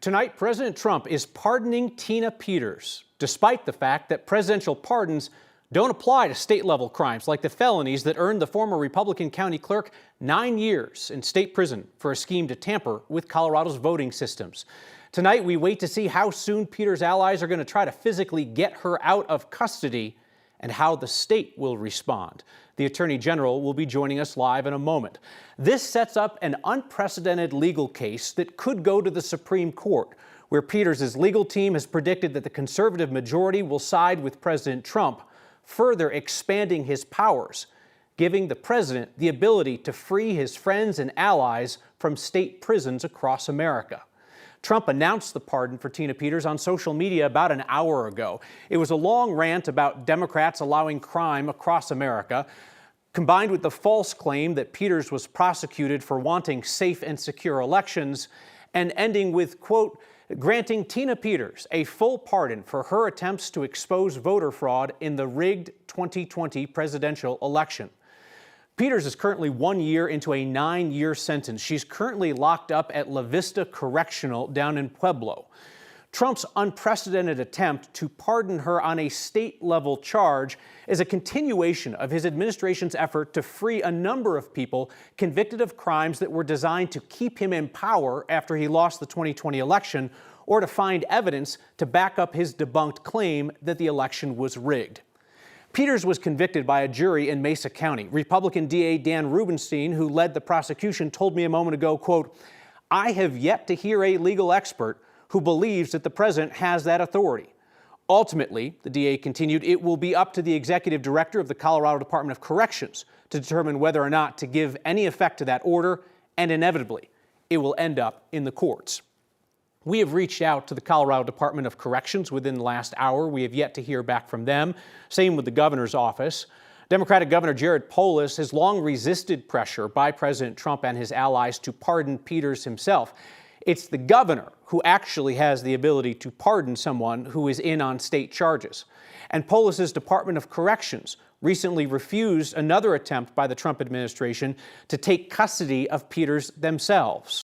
Tonight, President Trump is pardoning Tina Peters, despite the fact that presidential pardons don't apply to state-level crimes like the felonies that earned the former Republican county clerk 9 years in state prison for a scheme to tamper with Colorado's voting systems. Tonight, we wait to see how soon Peters' allies are going to try to physically get her out of custody and how the state will respond. The Attorney General will be joining us live in a moment. This sets up an unprecedented legal case that could go to the Supreme Court, where Peters' legal team has predicted that the conservative majority will side with President Trump, further expanding his powers, giving the president the ability to free his friends and allies from state prisons across America. Trump announced the pardon for Tina Peters on social media about an hour ago. It was a long rant about Democrats allowing crime across America, combined with the false claim that Peters was prosecuted for wanting safe and secure elections, and ending with, quote, granting Tina Peters a full pardon for her attempts to expose voter fraud in the rigged 2020 presidential election. Peters is currently 1 year into a 9-year sentence. She's currently locked up at La Vista Correctional down in Pueblo. Trump's unprecedented attempt to pardon her on a state-level charge is a continuation of his administration's effort to free a number of people convicted of crimes that were designed to keep him in power after he lost the 2020 election, or to find evidence to back up his debunked claim that the election was rigged. Peters was convicted by a jury in Mesa County. Republican DA Dan Rubenstein, who led the prosecution, told me a moment ago, quote, "I have yet to hear a legal expert who believes that the president has that authority. Ultimately," the DA continued, "it will be up to the executive director of the Colorado Department of Corrections to determine whether or not to give any effect to that order, and inevitably, it will end up in the courts." We have reached out to the Colorado Department of Corrections within the last hour. We have yet to hear back from them. Same with the governor's office. Democratic Governor Jared Polis has long resisted pressure by President Trump and his allies to pardon Peters himself. It's the governor who actually has the ability to pardon someone who is in on state charges. And Polis's Department of Corrections recently refused another attempt by the Trump administration to take custody of Peters themselves.